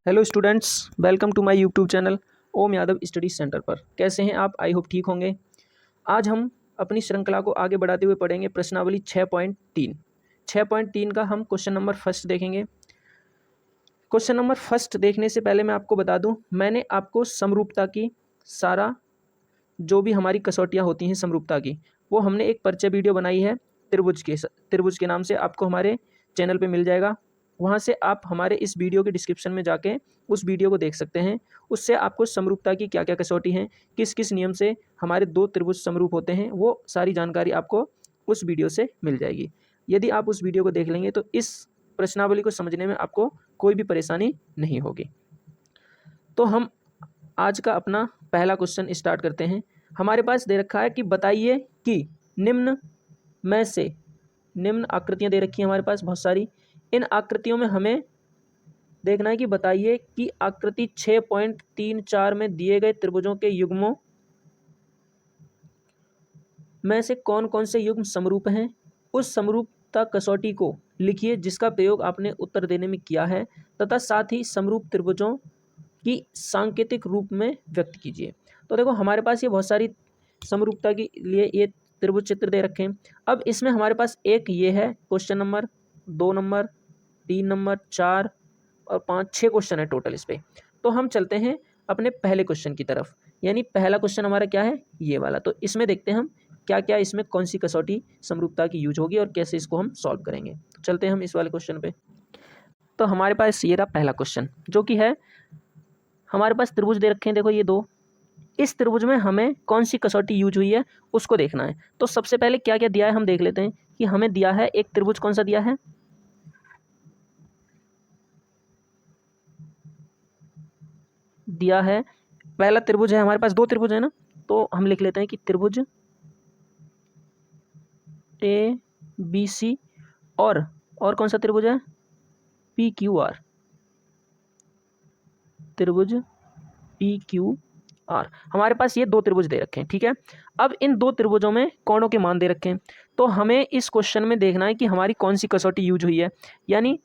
Hello students, welcome to my YouTube channel Om Yadav study centre पर। कैसे हैं आप? आई होप ठीक होंगे। आज हम अपनी श्रृंखला को आगे बढ़ाते हुए पढ़ेंगे प्रश्नावली 6.3। 6.3 का हम क्वेश्चन नंबर फर्स्ट देखेंगे। क्वेश्चन नंबर फर्स्ट देखने से पहले मैं आपको बता दूं, मैंने आपको समरूपता की सारा जो भी हमारी कसौटियाँ होती हैं समरूपता की, वो हमने एक परिचय वीडियो बनाई है त्रिभुज के नाम से। आपको हमारे चैनल पे मिल जाएगा। वहाँ से आप हमारे इस वीडियो के डिस्क्रिप्शन में जाके उस वीडियो को देख सकते हैं। उससे आपको समरूपता की क्या क्या कसौटी हैं, किस किस नियम से हमारे दो त्रिभुज समरूप होते हैं, वो सारी जानकारी आपको उस वीडियो से मिल जाएगी। यदि आप उस वीडियो को देख लेंगे तो इस प्रश्नावली को समझने में आपको कोई भी परेशानी नहीं होगी। तो हम आज का अपना पहला क्वेश्चन स्टार्ट करते हैं। हमारे पास दे रखा है कि बताइए कि निम्न में से निम्न आकृतियां दे रखी हैं हमारे पास बहुत सारी। इन आकृतियों में हमें देखना है कि बताइए कि आकृति 6.34 में दिए गए त्रिभुजों के युग्मों में से कौन कौन से युग्म समरूप हैं। उस समरूपता कसौटी को लिखिए जिसका प्रयोग आपने उत्तर देने में किया है, तथा साथ ही समरूप त्रिभुजों की सांकेतिक रूप में व्यक्त कीजिए। तो देखो हमारे पास ये बहुत सारी समरूपता के लिए ये त्रिभुज चित्र दे रखे हैं। अब इसमें हमारे पास एक ये है क्वेश्चन नंबर, 2 नंबर, 3 नंबर, 4 और 5, 6 क्वेश्चन है टोटल इस पे। तो हम चलते हैं अपने पहले क्वेश्चन की तरफ। यानी पहला क्वेश्चन हमारा क्या है, ये वाला। तो इसमें देखते हैं हम क्या क्या इसमें कौन सी कसौटी समरूपता की यूज होगी और कैसे इसको हम सॉल्व करेंगे। तो चलते हैं हम इस वाले क्वेश्चन पे। तो हमारे पास ये रहा पहला क्वेश्चन, जो कि है हमारे पास त्रिभुज दे रखे हैं, देखो ये दो। इस त्रिभुज में हमें कौन सी कसौटी यूज हुई है उसको देखना है। तो सबसे पहले क्या क्या दिया है हम देख लेते हैं कि हमें दिया है एक त्रिभुज, कौन सा दिया है, दिया है पहला त्रिभुज है हमारे पास, दो त्रिभुज है ना, तो हम लिख लेते हैं कि त्रिभुज ए बी सी और कौन सा त्रिभुज है, पी क्यू आर, त्रिभुज पी क्यू आर। हमारे पास ये दो त्रिभुज दे रखे हैं, ठीक है। अब इन दो त्रिभुजों में कोणों के मान दे रखे हैं। तो हमें इस क्वेश्चन में देखना है कि हमारी कौन सी कसौटी यूज हुई है। यानी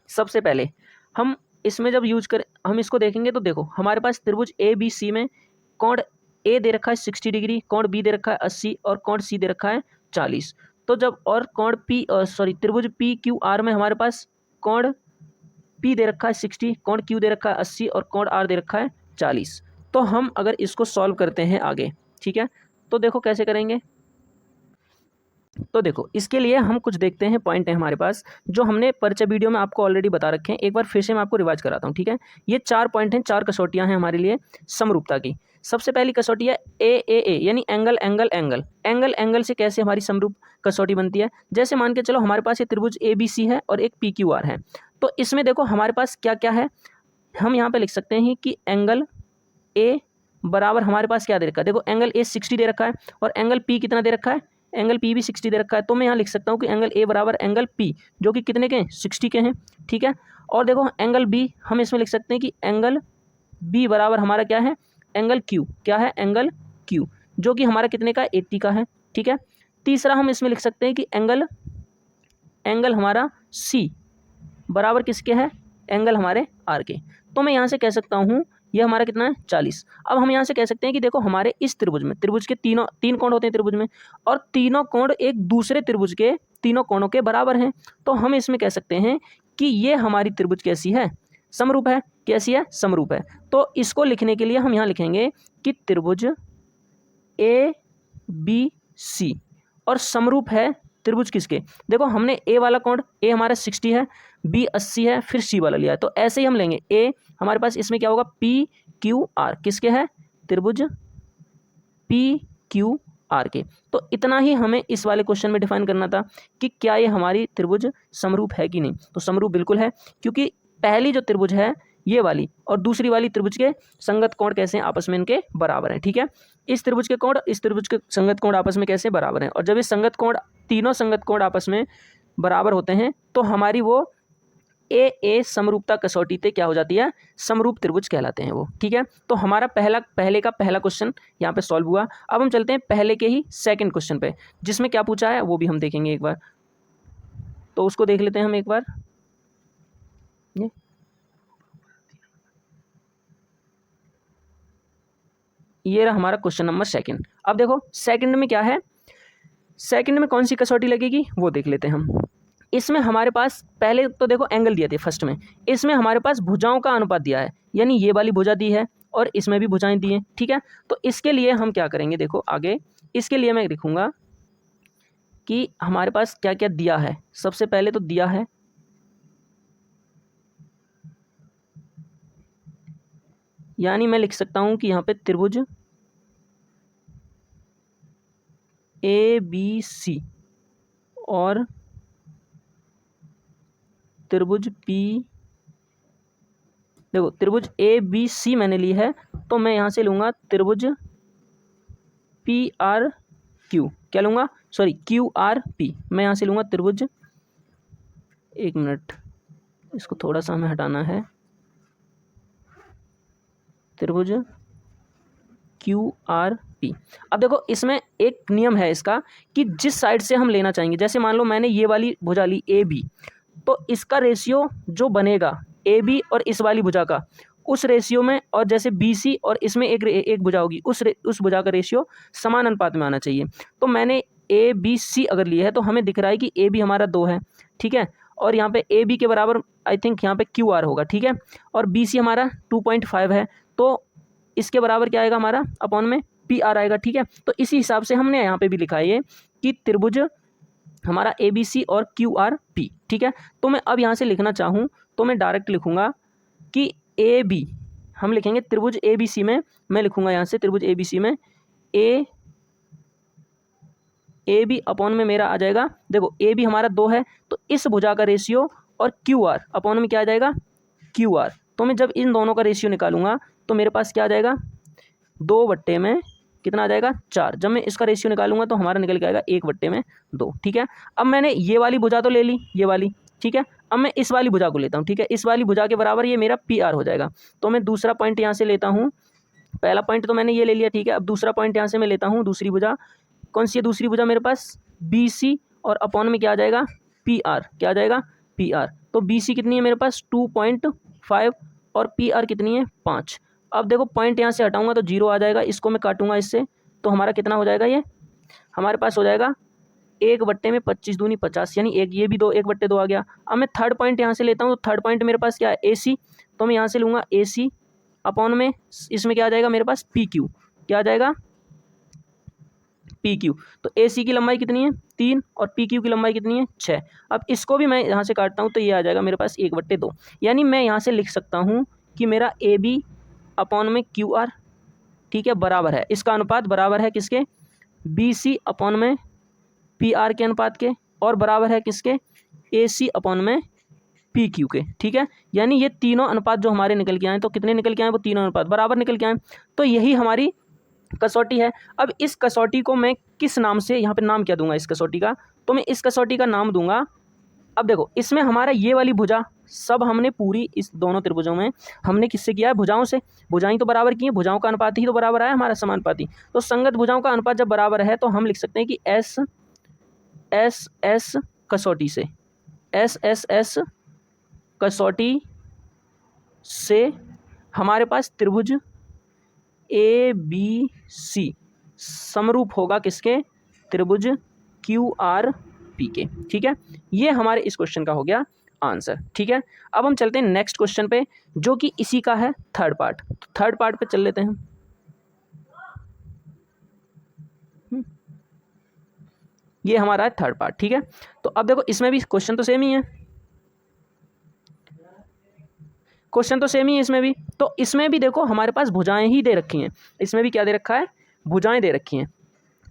सबसे पहले हम इसमें जब यूज कर हम इसको देखेंगे तो देखो हमारे पास त्रिभुज ए बी सी में कोण ए दे रखा है 60 डिग्री, कोण बी दे रखा है 80 और कोण सी दे रखा है 40। तो जब और कोण त्रिभुज पी क्यू आर में हमारे पास कोण पी दे रखा है 60, कोण क्यू दे रखा है 80 और कोण आर दे रखा है 40। तो हम अगर इसको सॉल्व करते हैं आगे, ठीक है, तो देखो कैसे करेंगे। तो देखो इसके लिए हम कुछ देखते हैं, पॉइंट है हमारे पास जो हमने परिचय वीडियो में आपको ऑलरेडी बता रखे हैं। एक बार फिर से मैं आपको रिवाइज कराता हूँ, ठीक है। ये 4 पॉइंट हैं, 4 कसौटियाँ हैं हमारे लिए समरूपता की। सबसे पहली कसौटी है ए यानी angle angle angle. Angle angle से कैसे हमारी समरूप कसौटी बनती है। जैसे मान के चलो हमारे पास ये त्रिभुज ए बी सी है और एक पी क्यू आर है। तो इसमें देखो हमारे पास क्या क्या है, हम यहाँ पे लिख सकते हैं कि एंगल ए बराबर हमारे पास क्या दे रखा है, देखो एंगल ए 60 दे रखा है और एंगल पी कितना दे रखा है, एंगल पी भी 60 दे रखा है। तो मैं यहाँ लिख सकता हूँ कि एंगल ए बराबर एंगल पी, जो कि कितने के हैं, 60 के हैं, ठीक है। और देखो एंगल बी हम इसमें लिख सकते हैं कि एंगल बी बराबर हमारा क्या है, एंगल क्यू, क्या है, एंगल क्यू, जो कि हमारा कितने का, 80 का है, ठीक है। तीसरा हम इसमें लिख सकते हैं कि एंगल हमारा सी बराबर किसके है, एंगल हमारे आर के। तो मैं यहाँ से कह सकता हूँ ये हमारा कितना है, 40। अब हम यहाँ से कह सकते हैं कि देखो हमारे इस त्रिभुज में, त्रिभुज के तीन कोण होते हैं त्रिभुज में, और तीनों कोण एक दूसरे त्रिभुज के तीनों कोणों के बराबर हैं। तो हम इसमें कह सकते हैं कि ये हमारी त्रिभुज कैसी है, समरूप है। कैसी है, समरूप है। तो इसको लिखने के लिए हम यहाँ लिखेंगे कि त्रिभुज ए बी सी और समरूप है त्रिभुज किसके, देखो हमने ए वाला कोण, ए हमारा 60 है, बी 80 है, फिर सी वाला लिया है। तो ऐसे ही हम लेंगे ए हमारे पास इसमें क्या होगा, पी क्यू आर, किसके है, त्रिभुज पी क्यू आर के। तो इतना ही हमें इस वाले क्वेश्चन में डिफाइन करना था कि क्या ये हमारी त्रिभुज समरूप है कि नहीं। तो समरूप बिल्कुल है, क्योंकि पहली जो त्रिभुज है ये वाली और दूसरी वाली त्रिभुज के संगत कोण कैसे हैं, आपस में इनके बराबर हैं, ठीक है। इस त्रिभुज के कोण इस त्रिभुज के संगत कोण आपस में कैसे बराबर हैं, और जब ये संगत कोण, तीनों संगत कोण आपस में बराबर होते हैं तो हमारी वो ए समरूपता कसौटी पे क्या हो जाती है, समरूप त्रिभुज कहलाते हैं वो, ठीक है। तो हमारा पहले का पहला क्वेश्चन यहाँ पे सॉल्व हुआ। अब हम चलते हैं पहले के ही सेकंड क्वेश्चन पे, जिसमें क्या पूछा है वो भी हम देखेंगे एक बार। तो उसको देख लेते हैं हम एक बार। ये ये रहा हमारा क्वेश्चन नंबर सेकंड। अब देखो सेकंड में क्या है, सेकंड में कौन सी कसौटी लगेगी वो देख लेते हैं हम। इसमें हमारे पास पहले तो देखो एंगल दिए थे फर्स्ट में, इसमें हमारे पास भुजाओं का अनुपात दिया है, यानी ये वाली भुजा दी है और इसमें भी भुजाएं दी हैं, ठीक है। तो इसके लिए हम क्या करेंगे, देखो आगे इसके लिए मैं लिखूंगा कि हमारे पास क्या क्या दिया है। सबसे पहले तो दिया है यानी मैं लिख सकता हूं कि यहाँ पे त्रिभुज ABC और त्रिभुज P, देखो त्रिभुज ABC मैंने ली है तो मैं यहाँ से लूँगा त्रिभुज PRQ, क्या लूँगा, सॉरी QRP, मैं यहाँ से लूँगा त्रिभुज, एक मिनट इसको थोड़ा सा हमें हटाना है, त्रिभुज QRP। अब देखो इसमें एक नियम है इसका कि जिस साइड से हम लेना चाहेंगे, जैसे मान लो मैंने ये वाली भुजा ली AB, तो इसका रेशियो जो बनेगा AB और इस वाली भुजा का, उस रेशियो में, और जैसे BC और इसमें एक भुजा होगी, उस भुजा का रेशियो समान अनुपात में आना चाहिए। तो मैंने ABC अगर लिया है तो हमें दिख रहा है कि AB हमारा 2 है, ठीक है, और यहाँ पे AB के बराबर आई थिंक यहाँ पे QR होगा, ठीक है, और BC हमारा 2.5 है, तो इसके बराबर क्या आएगा हमारा अपॉन में PR आएगा, ठीक है। तो इसी हिसाब से हमने यहाँ पे भी लिखा है ये कि त्रिभुज हमारा ABC और QRP, ठीक है। तो मैं अब यहाँ से लिखना चाहूँ तो मैं डायरेक्ट लिखूँगा कि AB, हम लिखेंगे त्रिभुज ABC में, मैं लिखूँगा यहाँ से त्रिभुज ABC में AB अपॉन में मेरा आ जाएगा, देखो AB हमारा 2 है तो इस भुजा का रेशियो और QR अपॉन में क्या आ जाएगा QR। तो मैं जब इन दोनों का रेशियो निकालूंगा तो मेरे पास क्या आ जाएगा, 2 में कितना आ जाएगा 4। जब मैं इसका रेशियो निकालूंगा तो हमारा निकल के आएगा 1/2, ठीक है। अब मैंने ये वाली भुजा तो ले ली, ये वाली, ठीक है। अब मैं इस वाली भुजा को लेता हूँ, ठीक है, इस वाली भुजा के बराबर ये मेरा PR हो जाएगा। तो मैं दूसरा पॉइंट यहाँ से लेता हूँ, पहला पॉइंट तो मैंने ये ले लिया, ठीक है। अब दूसरा पॉइंट यहाँ से मैं लेता हूँ, दूसरी भुजा कौन सी है, दूसरी भुजा मेरे पास BC और अपॉन में क्या आ जाएगा PR, क्या आ जाएगा PR। तो BC कितनी है मेरे पास 2.5 और PR कितनी है 5। अब देखो पॉइंट यहाँ से हटाऊंगा तो 0 आ जाएगा, इसको मैं काटूंगा इससे तो हमारा कितना हो जाएगा, ये हमारे पास हो जाएगा 1/25 दूनी 50, यानी एक ये भी 1/2 आ गया। अब मैं थर्ड पॉइंट यहाँ से लेता हूँ तो थर्ड पॉइंट मेरे पास क्या है AC, तो मैं यहाँ से लूँगा AC अपॉन में इसमें क्या आ जाएगा मेरे पास PQ, क्या आ जाएगा PQ। तो AC की लंबाई कितनी है 3 और PQ की लंबाई कितनी है 6। अब इसको भी मैं यहाँ से काटता हूँ तो ये आ जाएगा मेरे पास 1/2, यानी मैं यहाँ से लिख सकता हूँ कि मेरा AB अपॉन में QR, ठीक है, बराबर है, इसका अनुपात बराबर है किसके, BC अपॉन में PR के अनुपात के, और बराबर है किसके AC अपॉन में PQ के, ठीक है। यानी ये तीनों अनुपात जो हमारे निकल के आए, तो कितने निकल के आए, वो तीनों अनुपात बराबर निकल के आए। तो यही हमारी कसौटी है। अब इस कसौटी को मैं किस नाम से, यहाँ पे नाम क्या दूंगा इस कसौटी का, तो मैं इस कसौटी का नाम दूंगा, अब देखो इसमें हमारा ये वाली भुजा सब हमने पूरी इस दोनों त्रिभुजों में हमने किससे किया है, भुजाओं से, भुजाएं तो बराबर की हैं, भुजाओं का अनुपात ही तो बराबर आया हमारा समानुपाती। तो संगत भुजाओं का अनुपात जब बराबर है तो हम लिख सकते हैं कि S कसौटी से, S कसौटी से हमारे पास त्रिभुज ABC समरूप होगा किसके, त्रिभुज QRP के, ठीक है। ये हमारे इस क्वेश्चन का हो गया आंसर, ठीक है। अब हम चलते हैं नेक्स्ट क्वेश्चन पे जो कि इसी का है थर्ड पार्ट। तो थर्ड पार्ट पे चल लेते हैं। ये हमारा है थर्ड पार्ट, ठीक है। तो अब देखो इसमें भी क्वेश्चन तो सेम ही है, क्वेश्चन तो सेम ही है इसमें भी। तो इसमें भी देखो हमारे पास भुजाएं ही दे रखी हैं, इसमें भी क्या दे रखा है, भुजाएं दे रखी हैं।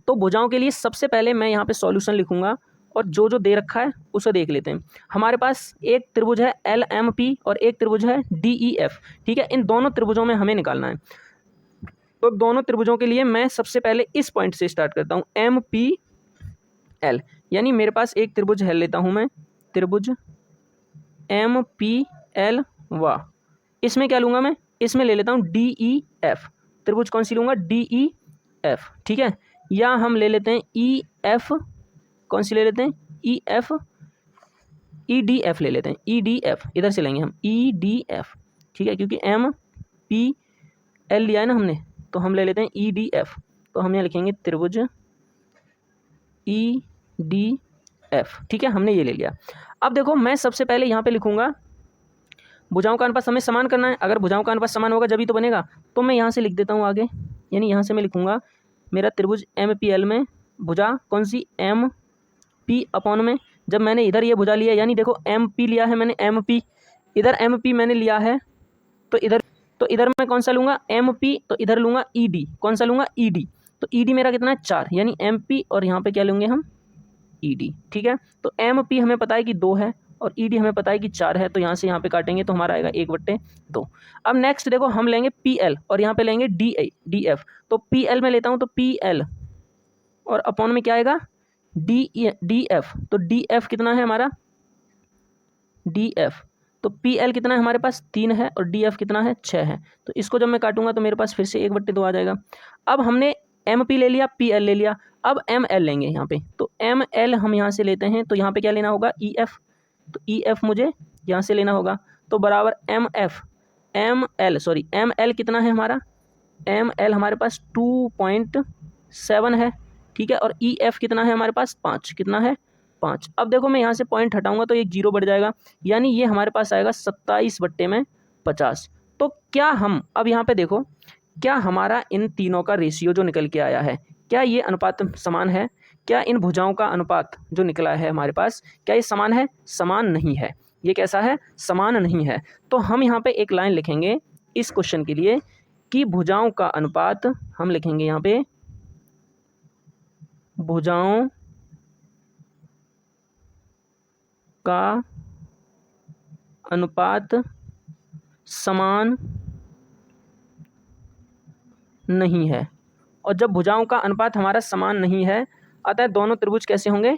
तो भुजाओं के लिए सबसे पहले मैं यहाँ पे सॉल्यूशन लिखूंगा और जो जो दे रखा है उसे देख लेते हैं। हमारे पास एक त्रिभुज है LMP और एक त्रिभुज है DEF, ठीक है। इन दोनों त्रिभुजों में हमें निकालना है। तो दोनों त्रिभुजों के लिए मैं सबसे पहले इस पॉइंट से स्टार्ट करता हूँ, MPL, यानी मेरे पास एक त्रिभुज है, लेता हूँ मैं त्रिभुज MPL व इसमें क्या लूँगा मैं, इसमें ले लेता हूँ DEF, त्रिभुज कौन सी लूँगा DEF, ठीक है। या हम ले लेते हैं EF, कौन सी ले लेते हैं EDF ले लेते हैं, EDF इधर से लेंगे हम EDF, ठीक है, क्योंकि MPL लिया है ना हमने, तो हम ले लेते हैं EDF। तो हम यहाँ लिखेंगे त्रिभुज EDF, ठीक है, हमने ये ले लिया। अब देखो मैं सबसे पहले यहाँ पे लिखूंगा भुजाओं का अनुपात हमें समान करना है। अगर भुजाओं का अनुपात समान होगा जब ही तो बनेगा। तो मैं यहाँ से लिख देता हूँ आगे, यानी यहाँ से मैं लिखूंगा मेरा त्रिभुज MPL में भुजा कौन सी MP अपॉन में, जब मैंने इधर ये भुजा लिया, यानी देखो MP लिया है मैंने, MP इधर MP मैंने लिया है, तो इधर मैं कौन सा लूँगा MP, तो इधर लूँगा ED, कौन सा लूँगा ED। तो ED मेरा कितना है 4, यानी MP और यहाँ पे क्या लेंगे हम ED, ठीक है। तो MP हमें पता है कि 2 है और ED हमें पता है कि 4 है, तो यहाँ से यहाँ पे काटेंगे तो हमारा आएगा 1/2। अब नेक्स्ट देखो हम लेंगे PL और यहाँ पे लेंगे DF। तो PL में लेता हूँ तो PL और अपॉन में क्या आएगा DF। तो DF कितना है हमारा DF, तो PL कितना है हमारे पास 3 है और DF कितना है 6 है। तो इसको जब मैं काटूंगा तो मेरे पास फिर से 1/2 आ जाएगा। अब हमने MP ले लिया, PL ले लिया, अब ML लेंगे यहाँ पे। तो ML हम यहाँ से लेते हैं, तो यहाँ पे क्या लेना होगा EF। तो EF मुझे यहाँ से लेना होगा, तो बराबर ML कितना है हमारा, ML हमारे पास 2.7 है, ठीक है। और EF कितना है हमारे पास 5, कितना है 5। अब देखो मैं यहाँ से पॉइंट हटाऊंगा तो एक 0 बढ़ जाएगा, यानी ये हमारे पास आएगा 27/50। तो क्या हम अब यहाँ पे देखो, क्या हमारा इन तीनों का रेशियो जो निकल के आया है, क्या ये अनुपात समान है, क्या इन भुजाओं का अनुपात जो निकला है हमारे पास, क्या ये समान है, समान नहीं है। ये कैसा है, समान नहीं है। तो हम यहाँ पे एक लाइन लिखेंगे इस क्वेश्चन के लिए कि भुजाओं का अनुपात, हम लिखेंगे यहाँ पे भुजाओं का अनुपात समान नहीं है। और जब भुजाओं का अनुपात हमारा समान नहीं है, अतः दोनों त्रिभुज कैसे होंगे,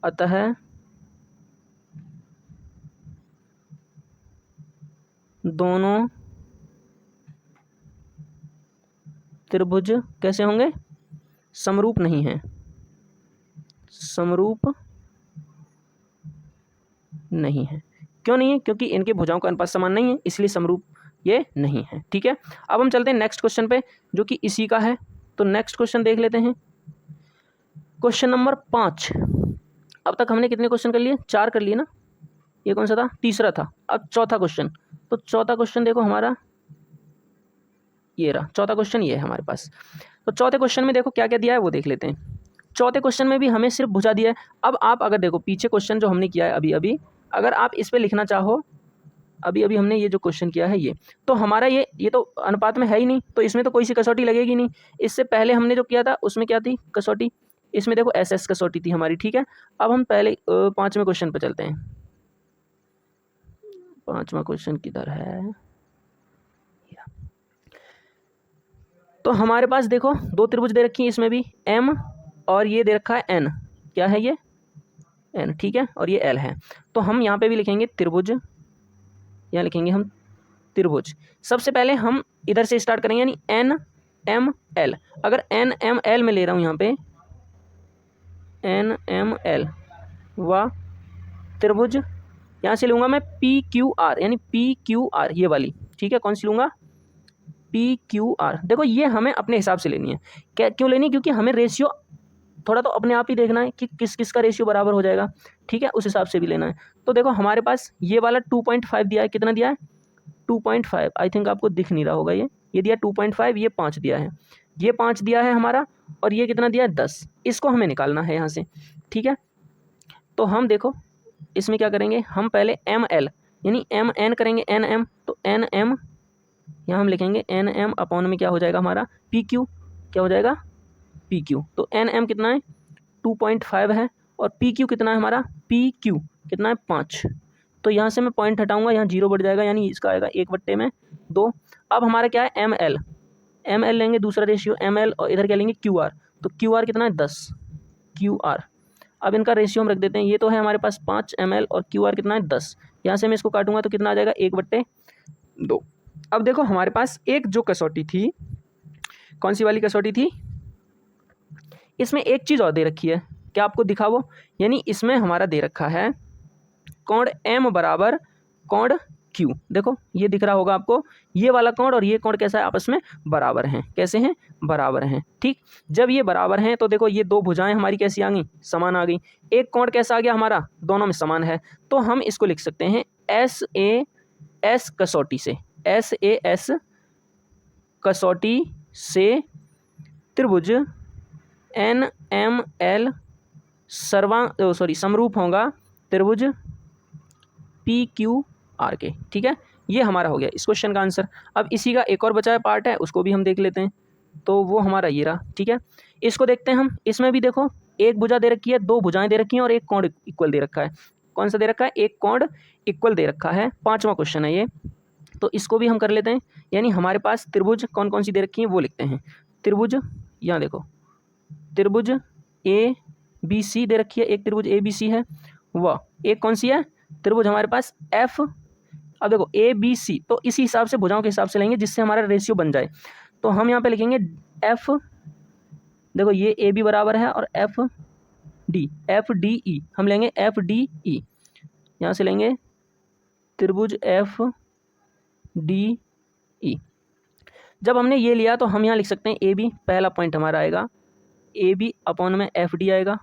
अतः दोनों त्रिभुज कैसे होंगे, समरूप नहीं है, समरूप नहीं है। क्यों नहीं है, क्योंकि इनके भुजाओं का अनुपात समान नहीं है, इसलिए समरूप ये नहीं है, ठीक है। अब हम चलते हैं नेक्स्ट क्वेश्चन पे जो कि इसी का है। तो नेक्स्ट क्वेश्चन देख लेते हैं, क्वेश्चन नंबर 5। अब तक हमने कितने क्वेश्चन कर लिए, 4 कर लिए ना, ये कौन सा था, तीसरा था। अब चौथा क्वेश्चन, तो चौथा क्वेश्चन देखो हमारा ये रहा, चौथा क्वेश्चन ये है हमारे पास। तो चौथे क्वेश्चन में देखो क्या क्या दिया है वो देख लेते हैं। चौथे क्वेश्चन में भी हमें सिर्फ भुजा दिया है। अब आप अगर देखो पीछे क्वेश्चन जो हमने किया है अभी अभी, अगर आप इस पे लिखना चाहो, अभी अभी हमने ये जो क्वेश्चन किया है ये, तो हमारा ये तो अनुपात में है ही नहीं, तो इसमें तो कोई सी कसौटी लगेगी नहीं। इससे पहले हमने जो किया था उसमें क्या थी कसौटी, इसमें देखो SS कसौटी थी हमारी, ठीक है। अब हम पहले 5वें क्वेश्चन पर चलते हैं। 5वां क्वेश्चन किधर है, तो हमारे पास देखो 2 त्रिभुज दे रखी है, इसमें भी M और ये दे रखा है N, क्या है ये N, ठीक है, और ये L है। तो हम यहाँ पे भी लिखेंगे त्रिभुज, यहाँ लिखेंगे हम त्रिभुज। सबसे पहले हम इधर से स्टार्ट करेंगे, यानी NML। अगर NML में ले रहा हूँ यहाँ पे NML व त्रिभुज, यहाँ से लूँगा मैं PQR, यानी PQR ये वाली, ठीक है। कौन सी लूँगा PQR। देखो ये हमें अपने हिसाब से लेनी है, क्या क्यों लेनी है, क्योंकि हमें रेशियो थोड़ा तो अपने आप ही देखना है कि किस किस का रेशियो बराबर हो जाएगा, ठीक है, उस हिसाब से भी लेना है। तो देखो हमारे पास ये वाला 2.5 दिया है, कितना दिया है 2.5, आई थिंक आपको दिख नहीं रहा होगा, ये दिया 2.5, ये 5 दिया है, ये 5 दिया है हमारा, और ये कितना दिया है 10। इसको हमें निकालना है यहाँ से, ठीक है। तो हम देखो इसमें क्या करेंगे, हम पहले ML यानी MN करेंगे, NM, तो NM यहाँ हम लिखेंगे NM अपॉन में क्या हो जाएगा हमारा PQ, क्या हो जाएगा PQ। तो NM कितना है 2.5 है और PQ कितना है हमारा PQ कितना है 5। तो यहाँ से मैं पॉइंट हटाऊंगा, यहाँ 0 बढ़ जाएगा, यानी इसका आएगा 1/2। अब हमारा क्या है ML लेंगे दूसरा रेशियो ML, और इधर क्या लेंगे QR। तो QR कितना है 10 QR। अब इनका रेशियो हम रख देते हैं, ये तो है हमारे पास 5 ml और QR कितना है 10। यहाँ से मैं इसको काटूंगा तो कितना आ जाएगा 1/2। अब देखो हमारे पास एक जो कसौटी थी, कौन सी वाली कसौटी थी, इसमें एक चीज़ और दे रखी है, क्या आपको दिखा वो, यानी इसमें हमारा दे रखा है कोण M बराबर कोण क्यू। देखो ये दिख रहा होगा आपको, ये वाला कोण और ये कोण कैसा है, आपस में बराबर हैं। कैसे हैं, बराबर हैं। ठीक, जब ये बराबर हैं तो देखो ये दो भुजाएं हमारी कैसी आ गई, समान आ गई। एक कोण कैसा आ गया हमारा, दोनों में समान है, तो हम इसको लिख सकते हैं एस ए एस कसौटी से, एस ए एस कसौटी से त्रिभुज एन एम एल समरूप होगा त्रिभुज पी क्यू आर के। ठीक है, ये हमारा हो गया इस क्वेश्चन का आंसर। अब इसी का एक और बचा है पार्ट है, उसको भी हम देख लेते हैं। तो वो हमारा ये रहा। ठीक है, इसको देखते हैं हम। इसमें भी देखो एक भुजा दे रखी है, दो भुजाएं दे रखी हैं और एक कोण इक्वल दे रखा है। कौन सा दे रखा है, एक कोण इक्वल दे रखा है। 5वां क्वेश्चन है ये, तो इसको भी हम कर लेते हैं। यानी हमारे पास त्रिभुज कौन कौन सी दे रखी है वो लिखते हैं। त्रिभुज, यहाँ देखो त्रिभुज ए बी सी दे रखी है, एक त्रिभुज ए बी सी है। वह एक कौन सी है, त्रिभुज हमारे पास एफ। अब देखो ए बी सी, तो इसी हिसाब से भुजाओं के हिसाब से लेंगे जिससे हमारा रेशियो बन जाए। तो हम यहाँ पे लिखेंगे एफ, देखो ये ए बी बराबर है और एफ डी ई, हम लेंगे एफ डी ई। यहाँ से लेंगे त्रिभुज एफ डी ई। जब हमने ये लिया तो हम यहाँ लिख सकते हैं ए बी, पहला पॉइंट हमारा आएगा ए बी अपॉन में एफ डी आएगा।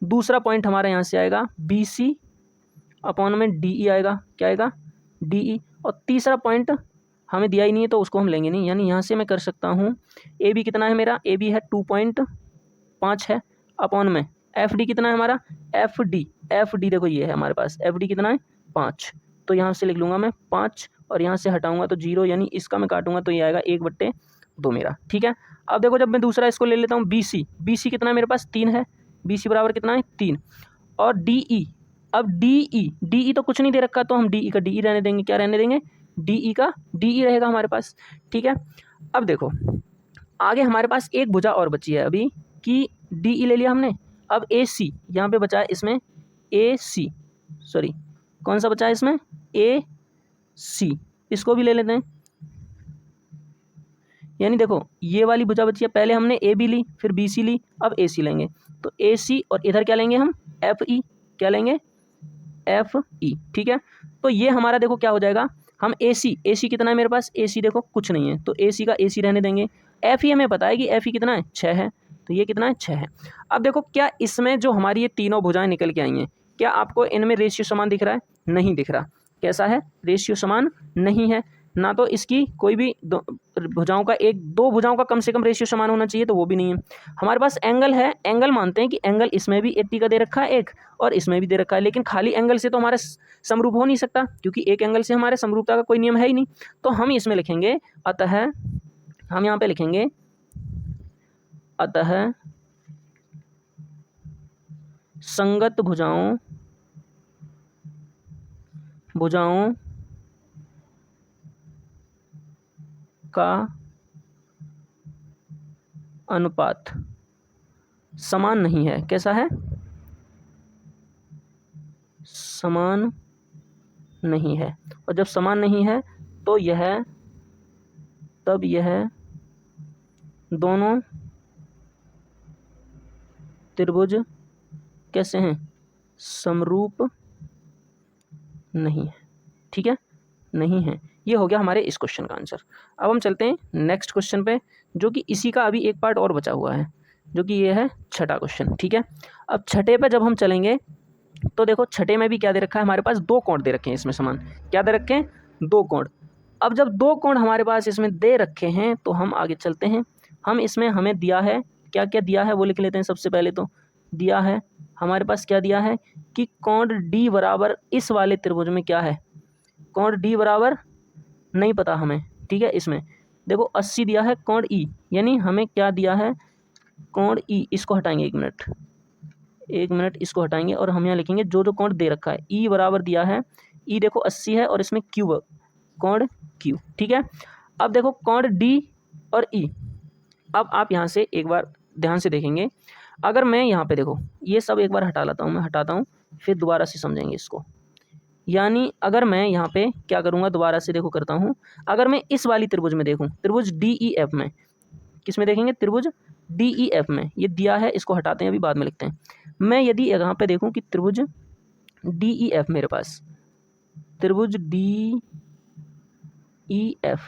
दूसरा पॉइंट हमारा यहाँ से आएगा बी सी अपॉन में डी ई आएगा। क्या आएगा, डी ई। और तीसरा पॉइंट हमें दिया ही नहीं है तो उसको हम लेंगे नहीं। यानी यहाँ से मैं कर सकता हूँ ए बी कितना है मेरा, ए बी है 2.5 है, अपॉन में एफ डी कितना है हमारा, एफ डी देखो ये है हमारे पास, एफ डी कितना है 5। तो यहाँ से लिख लूँगा मैं 5 और यहाँ से हटाऊँगा तो 0, यानी इसका मैं काटूंगा तो ये आएगा 1/2 मेरा। ठीक है, अब देखो जब मैं दूसरा इसको ले लेता हूँ बी सी कितना है मेरे पास 3 है, बी सी बराबर कितना है 3। और डी ई, अब डी ई तो कुछ नहीं दे रखा तो हम डी ई का डी ई रहने देंगे। क्या रहने देंगे, डी ई का डी ई रहेगा हमारे पास। ठीक है, अब देखो आगे हमारे पास एक भुजा और बची है अभी कि डी ई ले लिया हमने। अब ए सी यहाँ पे बचा है, इसमें ए सी, सॉरी कौन सा बचा है इसमें, ए सी, इसको भी ले लेते हैं। यानी देखो ये वाली भुजा बची है, पहले हमने ए बी ली, फिर बी सी ली, अब ए सी लेंगे। तो ए सी और इधर क्या लेंगे हम, एफ ई, क्या लेंगे, एफ ई। ठीक है, तो ये हमारा देखो क्या हो जाएगा, हम ए सी कितना है मेरे पास, ए सी देखो कुछ नहीं है तो ए सी का ए सी रहने देंगे। एफ ई हमें पता है कि एफ ई कितना है 6 है, तो ये कितना है 6 है। अब देखो क्या इसमें जो हमारी ये तीनों भुजाएं निकल के आई हैं, क्या आपको इनमें रेशियो समान दिख रहा है, नहीं दिख रहा। कैसा है, रेशियो समान नहीं है ना, तो इसकी कोई भी भुजाओं का दो भुजाओं का कम से कम रेशियो समान होना चाहिए, तो वो भी नहीं है। हमारे पास एंगल है, एंगल मानते हैं कि एंगल इसमें भी 80 का दे रखा है एक और इसमें भी दे रखा है, लेकिन खाली एंगल से तो हमारा समरूप हो नहीं सकता क्योंकि एक एंगल से हमारे समरूपता का कोई नियम है ही नहीं। तो हम इसमें लिखेंगे अतः, हम यहाँ पे लिखेंगे अतः संगत भुजाओं का अनुपात समान नहीं है। कैसा है, समान नहीं है। और जब समान नहीं है तो तब यह दोनों त्रिभुज कैसे हैं, समरूप नहीं है। ठीक है, नहीं है। ये हो गया हमारे इस क्वेश्चन का आंसर। अब हम चलते हैं नेक्स्ट क्वेश्चन पे, जो कि इसी का अभी एक पार्ट और बचा हुआ है, जो कि ये है छठा क्वेश्चन। ठीक है, अब छठे पे जब हम चलेंगे तो देखो छठे में भी क्या दे रखा है, हमारे पास दो कोण दे रखे हैं इसमें समान। क्या दे रखे हैं, दो कोण। अब जब दो कोण हमारे पास इसमें दे रखे हैं तो हम आगे चलते हैं। हम इसमें हमें दिया है, क्या क्या दिया है वो लिख लेते हैं। सबसे पहले तो दिया है हमारे पास, क्या दिया है कि कोण डी बराबर इस वाले त्रिभुज में क्या है, कोण डी बराबर नहीं पता हमें। ठीक है, इसमें देखो 80 दिया है कोण ई, यानी हमें क्या दिया है, कोण ई। इसको हटाएंगे, एक मिनट इसको हटाएंगे और हम यहाँ लिखेंगे जो जो कोण दे रखा है। ई बराबर दिया है, ई देखो 80 है और इसमें क्यू, कोण क्यू। ठीक है, अब देखो कोण डी और ई। अब आप यहाँ से एक बार ध्यान से देखेंगे, अगर मैं यहाँ पे देखो ये सब एक बार हटा लेता हूँ, मैं हटाता हूँ फिर दोबारा से समझेंगे इसको। यानी अगर मैं यहाँ पे क्या करूँगा, दोबारा से देखो करता हूँ। अगर मैं इस वाली त्रिभुज में देखूँ, त्रिभुज डी ई एफ में, किस में देखेंगे, त्रिभुज डी ई एफ में, ये दिया है, इसको हटाते हैं अभी बाद में लिखते हैं। मैं यदि यहाँ पे देखूँ कि त्रिभुज डी ई एफ मेरे पास त्रिभुज डी ई एफ,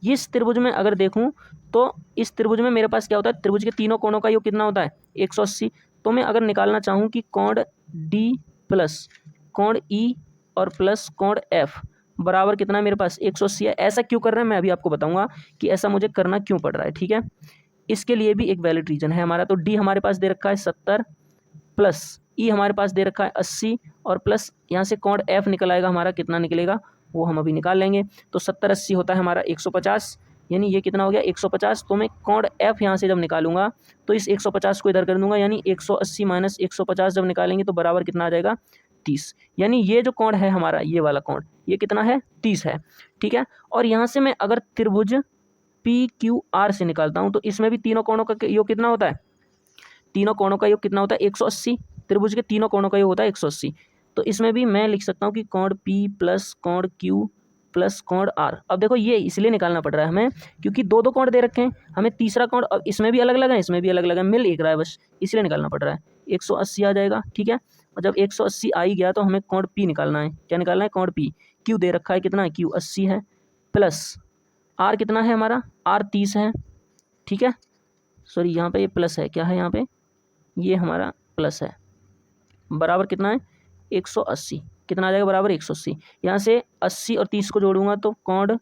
इस त्रिभुज में अगर देखूं तो इस त्रिभुज में मेरे पास क्या होता है, त्रिभुज के तीनों कोणों का योग कितना होता है 180। तो मैं अगर निकालना चाहूं कि कोण डी प्लस कोण ई और प्लस कोण एफ बराबर कितना है मेरे पास 180 है। ऐसा क्यों कर रहे हैं मैं अभी आपको बताऊंगा कि ऐसा मुझे करना क्यों पड़ रहा है, ठीक है। इसके लिए भी एक वैलिड रीजन है हमारा। तो डी हमारे पास दे रखा है 70 प्लस ई हमारे पास दे रखा है 80 और प्लस यहाँ से कोण एफ निकल आएगा हमारा, कितना निकलेगा वो हम अभी निकाल लेंगे। तो 70 80 होता है हमारा 150, यानी ये कितना हो गया 150। तो मैं कोण एफ यहाँ से जब निकालूंगा तो इस 150 को इधर कर दूंगा, यानी 180 माइनस 150 जब निकालेंगे तो बराबर कितना आ जाएगा 30। यानी ये जो कोण है हमारा, ये वाला कोण, ये कितना है 30 है, ठीक है। और यहाँ से मैं अगर त्रिभुज पी क्यू आर से निकालता हूँ तो इसमें भी तीनों कोणों का योग कितना होता है, तीनों कोणों का योग कितना होता है 180। त्रिभुज के तीनों कोणों का योग होता है 180। तो इसमें भी मैं लिख सकता हूँ कि कोण पी प्लस कोण क्यू प्लस कोण आर। अब देखो ये इसलिए निकालना पड़ रहा है हमें क्योंकि दो दो कोण दे रखे हैं, हमें तीसरा कोण अब इसमें भी अलग अलग है, इसमें भी अलग अलग है, मिल एक रहा है, बस इसलिए निकालना पड़ रहा है। 180 आ जाएगा, ठीक है। और जब 180 आ ही गया तो हमें कोण पी निकालना है। क्या निकालना है, कोण पी। क्यू दे रखा है कितना है, क्यू 80 है, प्लस आर कितना है हमारा, आर 30 है, ठीक है। सॉरी यहाँ पे ये प्लस है, क्या है यहाँ पे, ये हमारा प्लस है, बराबर कितना है 180। कितना आ जाएगा, बराबर 180। यहाँ से 80 और 30 को जोड़ूंगा तो कोण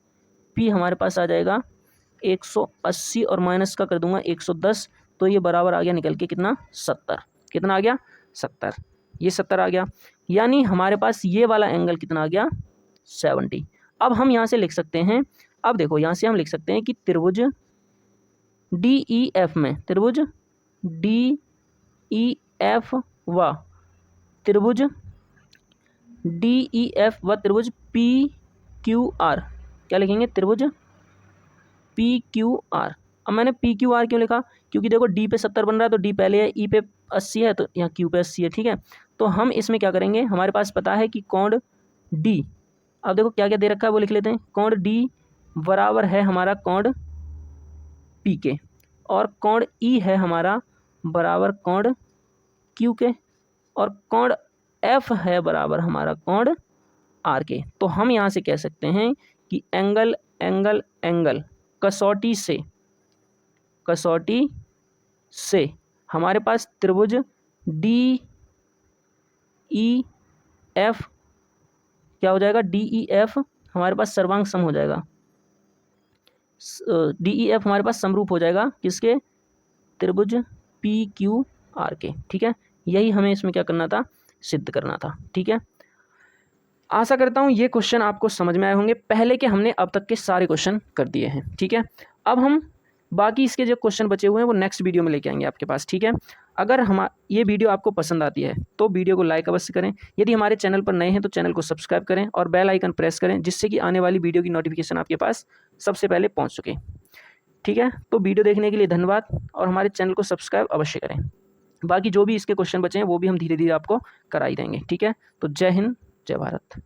पी हमारे पास आ जाएगा 180 और माइनस का कर दूंगा 110, तो ये बराबर आ गया निकल के कितना 70। कितना आ गया 70, ये 70 आ गया। यानी हमारे पास ये वाला एंगल कितना आ गया 70। अब हम यहाँ से लिख सकते हैं, अब देखो यहाँ से हम लिख सकते हैं कि त्रिभुज डी ई एफ में, त्रिभुज डी ई एफ व त्रिभुज डी ई एफ व त्रिभुज पी क्यू आर, क्या लिखेंगे, त्रिभुज पी क्यू आर। अब मैंने पी क्यू आर क्यों लिखा, क्योंकि देखो डी पे 70 बन रहा है तो डी पहले है, ई पे 80 है तो यहाँ क्यू पे 80 है, ठीक है। तो हम इसमें क्या करेंगे, हमारे पास पता है कि कोण डी, अब देखो क्या क्या दे रखा है वो लिख लेते हैं। कोण डी बराबर है हमारा कोण पी के, और कोण ई है हमारा बराबर कोण क्यू के, और कोण एफ है बराबर हमारा कोण आर के। तो हम यहाँ से कह सकते हैं कि एंगल एंगल एंगल कसौटी से हमारे पास त्रिभुज डी ई एफ क्या हो जाएगा, डी ई एफ हमारे पास सर्वांग सम हो जाएगा, डी ई एफ हमारे पास समरूप हो जाएगा किसके, त्रिभुज पी क्यू आर के, ठीक है। यही हमें इसमें क्या करना था, सिद्ध करना था, ठीक है। आशा करता हूँ ये क्वेश्चन आपको समझ में आए होंगे। पहले के हमने अब तक के सारे क्वेश्चन कर दिए हैं, ठीक है। अब हम बाकी इसके जो क्वेश्चन बचे हुए हैं वो नेक्स्ट वीडियो में लेके आएंगे आपके पास, ठीक है। अगर ये वीडियो आपको पसंद आती है तो वीडियो को लाइक अवश्य करें। यदि हमारे चैनल पर नए हैं तो चैनल को सब्सक्राइब करें और बेल आइकन प्रेस करें, जिससे कि आने वाली वीडियो की नोटिफिकेशन आपके पास सबसे पहले पहुँच सके, ठीक है। तो वीडियो देखने के लिए धन्यवाद और हमारे चैनल को सब्सक्राइब अवश्य करें। बाकी जो भी इसके क्वेश्चन बचे हैं वो भी हम धीरे धीरे आपको करा ही देंगे, ठीक है। तो जय हिंद, जय भारत।